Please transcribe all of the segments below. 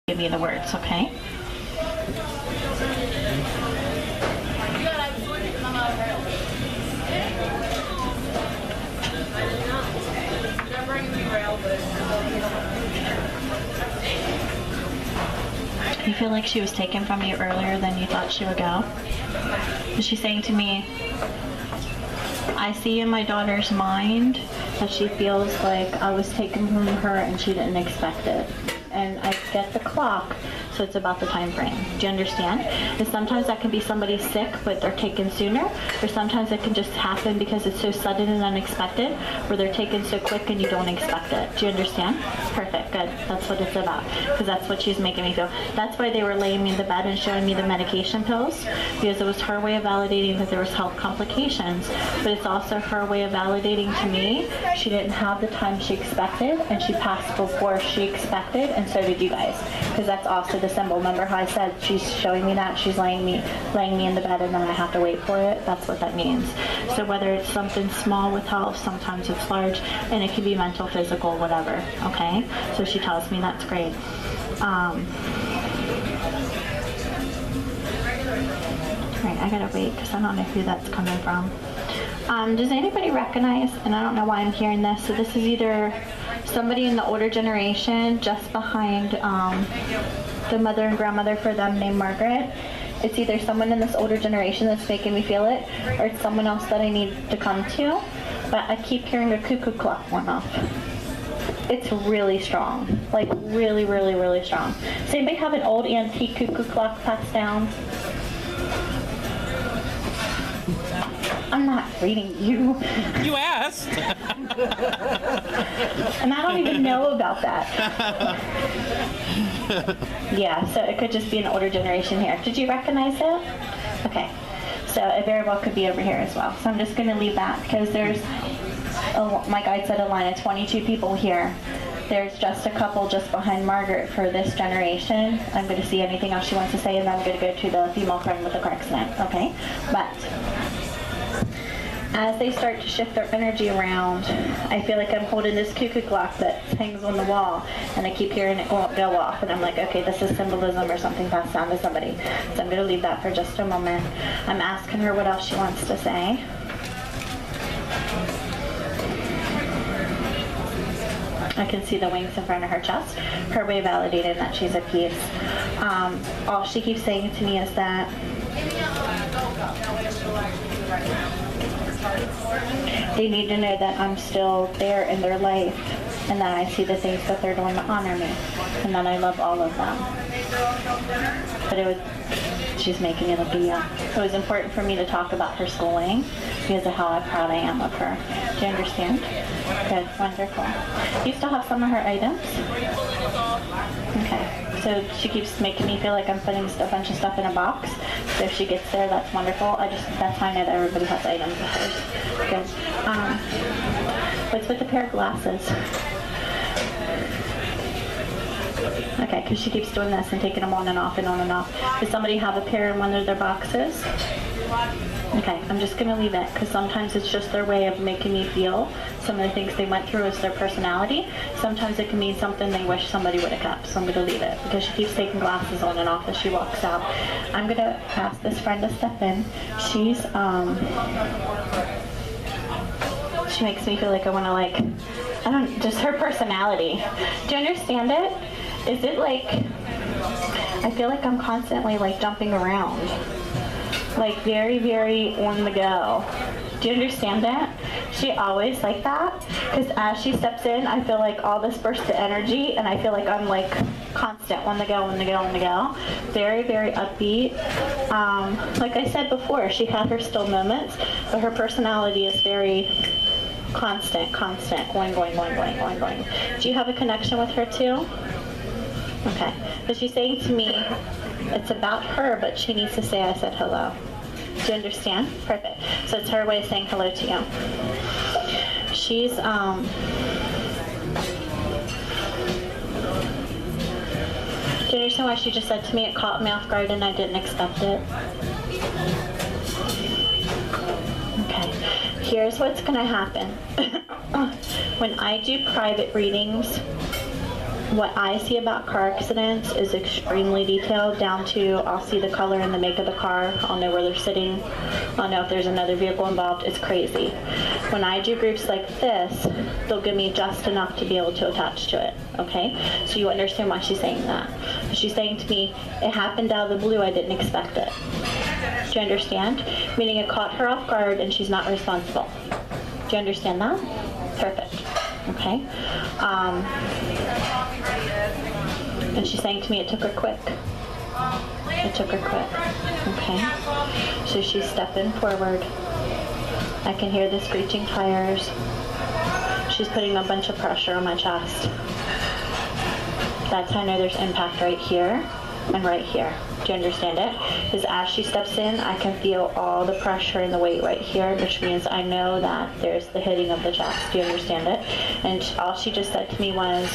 give you the words, okay? You feel like she was taken from you earlier than you thought she would go? She's saying to me, I see in my daughter's mind that she feels like I was taken from her and she didn't expect it. And I get the clock, so it's about the time frame. Do you understand? And sometimes that can be somebody sick, but they're taken sooner, or sometimes it can just happen because it's so sudden and unexpected, where they're taken so quick and you don't expect it. Do you understand? Perfect, good. That's what it's about, because that's what she's making me feel. That's why they were laying me in the bed and showing me the medication pills, because it was her way of validating that there was health complications, but it's also her way of validating to me she didn't have the time she expected, and she passed before she expected, and so did you guys, because that's also the symbol. Remember how I said she's showing me that she's laying me in the bed and then I have to wait for it? That's what that means. So whether it's something small with health, sometimes it's large, and it can be mental, physical, whatever. Okay, so she tells me that's great. Right, I gotta wait because I don't know who that's coming from. Does anybody recognize, and I don't know why I'm hearing this, so this is either somebody in the older generation just behind the mother and grandmother for them named Margaret. It's either someone in this older generation that's making me feel it, or it's someone else that I need to come to, but I keep hearing a cuckoo clock going off. It's really strong, like really, really, really strong. Does anybody have an old antique cuckoo clock passed down? I'm not reading you. You asked. And I don't even know about that. Yeah, so it could just be an older generation here. Did you recognize it? Okay. So it very well could be over here as well. So I'm just going to leave that because there's, my guide said a line of 22 people here. There's just a couple just behind Margaret for this generation. I'm going to see anything else she wants to say, and then I'm going to go to the female friend with the car accident. Okay? But as they start to shift their energy around, I feel like I'm holding this cuckoo clock that hangs on the wall, and I keep hearing it go off, and I'm like, okay, this is symbolism or something passed down to somebody. So I'm going to leave that for just a moment. I'm asking her what else she wants to say. I can see the wings in front of her chest. Her way of validating that she's at peace. All she keeps saying to me is that they need to know that I'm still there in their life, and that I see the things that they're doing to honor me, and that I love all of them. But she's making it a big deal. It was important for me to talk about her schooling because of how proud I am of her. Do you understand? Good, wonderful. You still have some of her items? Okay. So she keeps making me feel like I'm putting a bunch of stuff in a box. So if she gets there, that's wonderful. That's how I know that everybody has items of hers. Good. What's with the pair of glasses? Okay, because she keeps doing this and taking them on and off and on and off. Does somebody have a pair in one of their boxes? Okay, I'm just going to leave it because sometimes it's just their way of making me feel some of the things they went through as their personality. Sometimes it can mean something they wish somebody would have kept, so I'm going to leave it because she keeps taking glasses on and off as she walks out. I'm going to ask this friend to step in. She makes me feel like I want to just her personality. Do you understand it? Is it like, I feel like I'm constantly like jumping around. Like very, very on the go. Do you understand that? She always like that, because as she steps in, I feel like all this burst of energy, and I feel like I'm like constant on the go, on the go, on the go. Very, very upbeat. Like I said before, she had her still moments, but her personality is very constant, going. Do you have a connection with her too? Okay, but she's saying to me, it's about her, but she needs to say I said hello. Do you understand? Perfect. So it's her way of saying hello to you. She's, do you understand why she just said to me, it caught me off guard and I didn't expect it? Okay, here's what's gonna happen. When I do private readings, what I see about car accidents is extremely detailed, down to I'll see the color and the make of the car. I'll know where they're sitting. I'll know if there's another vehicle involved. It's crazy. When I do groups like this, they'll give me just enough to be able to attach to it. Okay? So you understand why she's saying that. She's saying to me, it happened out of the blue. I didn't expect it. Do you understand? Meaning it caught her off guard and she's not responsible. Do you understand that? Perfect. Okay. And she's saying to me, it took her quick. It took her quick. Okay. So she's stepping forward. I can hear the screeching tires. She's putting a bunch of pressure on my chest. That's how I know there's impact right here and right here. Do you understand it? Because as she steps in, I can feel all the pressure and the weight right here, which means I know that there's the hitting of the chest. Do you understand it? And all she just said to me was,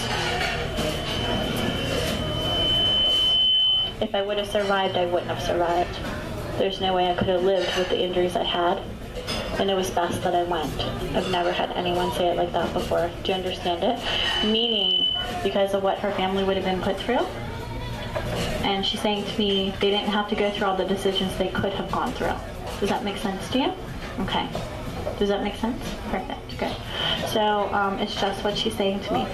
if I would have survived, I wouldn't have survived. There's no way I could have lived with the injuries I had. And it was best that I went. I've never had anyone say it like that before. Do you understand it? Meaning, because of what her family would have been put through. And she's saying to me, they didn't have to go through all the decisions they could have gone through. Does that make sense to you? Okay. Does that make sense? Perfect. Good. So it's just what she's saying to me.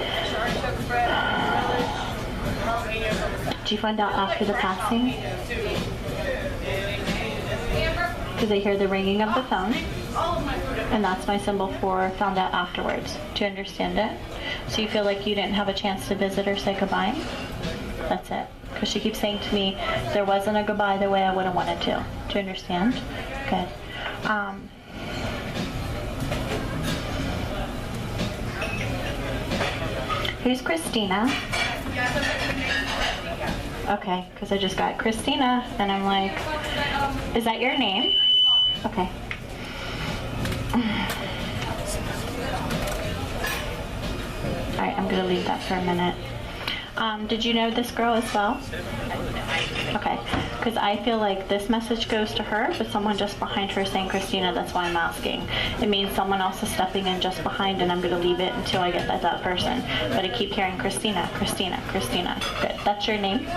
Did you find out after the passing? Because I hear the ringing of the phone. And that's my symbol for found out afterwards. Do you understand it? So you feel like you didn't have a chance to visit or say goodbye? That's it. Because she keeps saying to me, there wasn't a goodbye the way I would have wanted to. Do you understand? Good. Who's Christina? Okay, because I just got Christina, and I'm like, is that your name? Okay. Alright, I'm going to leave that for a minute. Did you know this girl as well? Okay, because I feel like this message goes to her, but someone just behind her is saying Christina, that's why I'm asking. It means someone else is stepping in just behind, and I'm going to leave it until I get that person. But I keep hearing Christina, Christina, Christina. Good. That's your name?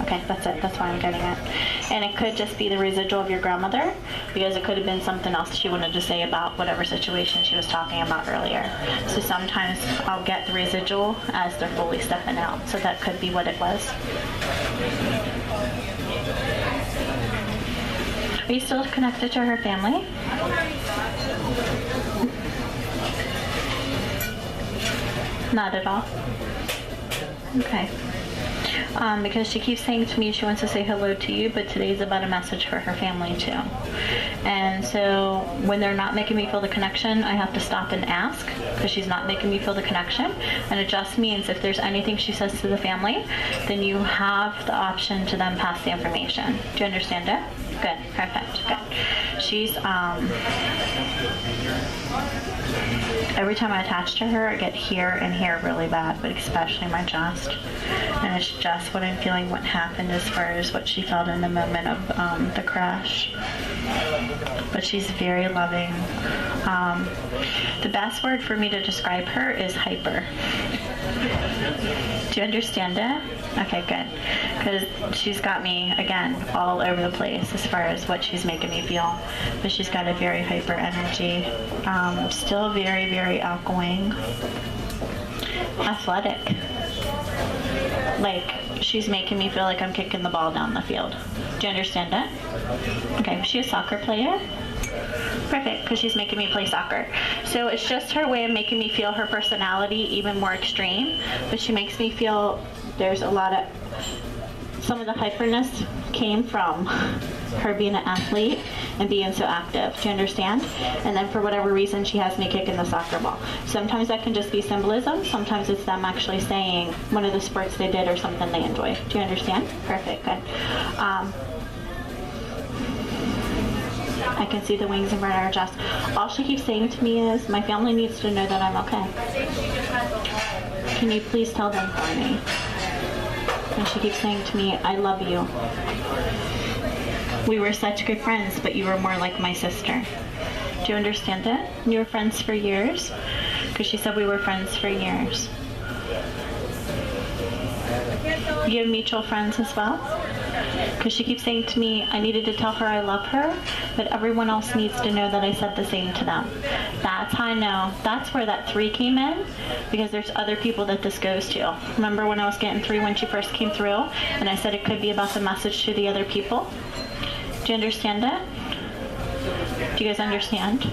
Okay, that's it. That's why I'm getting it. And it could just be the residual of your grandmother, because it could have been something else she wanted to say about whatever situation she was talking about earlier. So sometimes I'll get the residual as they're fully stepping out. So that could be what it was. Are you still connected to her family? Not at all. Okay. Because she keeps saying to me she wants to say hello to you, but today's about a message for her family too. And so when they're not making me feel the connection, I have to stop and ask, because she's not making me feel the connection. And it just means if there's anything she says to the family, then you have the option to then pass the information. Do you understand it? Good. Perfect. Good. She's, every time I attach to her, I get here and here really bad, but especially my chest. And it's just what I'm feeling what happened as far as what she felt in the moment of the crash. But she's very loving. The best word for me to describe her is hyper. Do you understand it? Okay, good. Because she's got me, again, all over the place as far as what she's making me feel. But she's got a very hyper energy. Still very, very outgoing. Athletic. Like, she's making me feel like I'm kicking the ball down the field. Do you understand it? Okay, is she a soccer player? Perfect, because she's making me play soccer. So it's just her way of making me feel her personality even more extreme. But she makes me feel there's a lot of, some of the hyperness came from her being an athlete and being so active. Do you understand? And then for whatever reason, she has me kicking the soccer ball. Sometimes that can just be symbolism. Sometimes it's them actually saying one of the sports they did or something they enjoy. Do you understand? Perfect, good. I can see the wings in front of her chest. All she keeps saying to me is, my family needs to know that I'm okay. Can you please tell them for me? And she keeps saying to me, I love you. We were such good friends, but you were more like my sister. Do you understand it? You were friends for years? Because she said we were friends for years. You have mutual friends as well? Because she keeps saying to me, I needed to tell her I love her, but everyone else needs to know that I said the same to them. That's how I know. That's where that 3 came in, because there's other people that this goes to. Remember when I was getting 3 when she first came through, and I said it could be about the message to the other people? Do you understand it? Do you guys understand?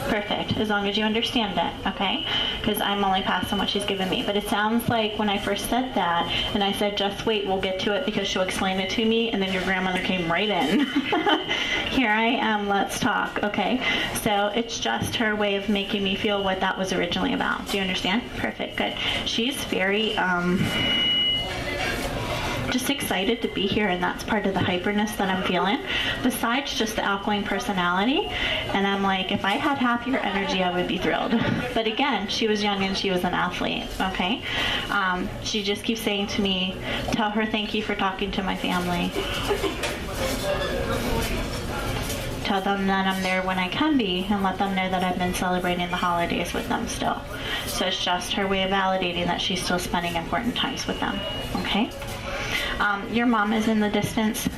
Perfect, as long as you understand it, okay? Because I'm only passing what she's given me. But it sounds like when I first said that, and I said, just wait, we'll get to it because she'll explain it to me, and then your grandmother came right in. Here I am, let's talk, okay? So it's just her way of making me feel what that was originally about. Do you understand? Perfect, good. She's very, just excited to be here, and that's part of the hyperness that I'm feeling, besides just the alkaline personality. And I'm like, if I had half your energy, I would be thrilled. But again, she was young and she was an athlete, okay? She just keeps saying to me, tell her thank you for talking to my family. Tell them that I'm there when I can be, and let them know that I've been celebrating the holidays with them still. So it's just her way of validating that she's still spending important times with them, okay? Your mom is in the distance.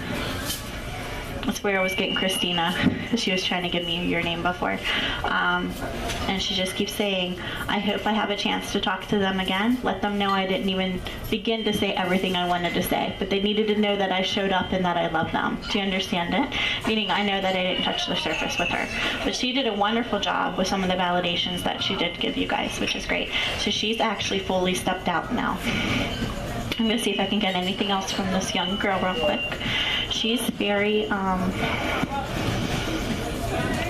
That's where I was getting Christina. She was trying to give me your name before. And she just keeps saying, I hope I have a chance to talk to them again. Let them know I didn't even begin to say everything I wanted to say. But they needed to know that I showed up and that I love them. Do you understand it? Meaning I know that I didn't touch the surface with her. But she did a wonderful job with some of the validations that she did give you guys, which is great. So she's actually fully stepped out now. I'm going to see if I can get anything else from this young girl real quick. She's very,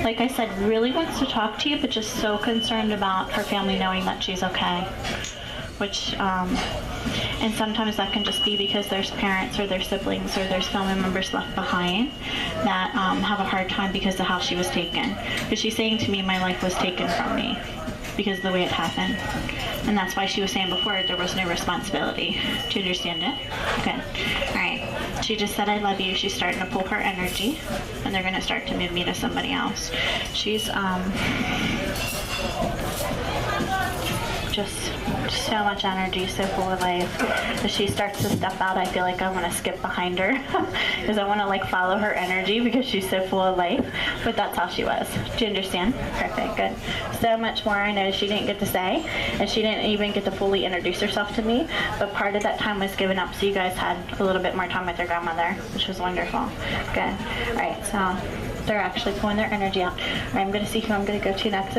like I said, really wants to talk to you, but just so concerned about her family knowing that she's okay. Which, and sometimes that can just be because there's parents or their siblings or there's family members left behind that have a hard time because of how she was taken. Because she's saying to me, my life was taken from me because of the way it happened. And that's why she was saying before there was no responsibility. Do you understand it? Good. All right. She just said, I love you. She's starting to pull her energy, and they're going to start to move me to somebody else. She's just so much energy, so full of life. As she starts to step out, I feel like I want to skip behind her because I want to like follow her energy because she's so full of life. But that's how she was. Do you understand? Perfect. Good. So much more I know she didn't get to say, and she didn't even get to fully introduce herself to me. But part of that time was given up, so you guys had a little bit more time with your grandmother, which was wonderful. Good. All right. So they're actually pulling their energy out. All right, I'm going to see who I'm going to go to next.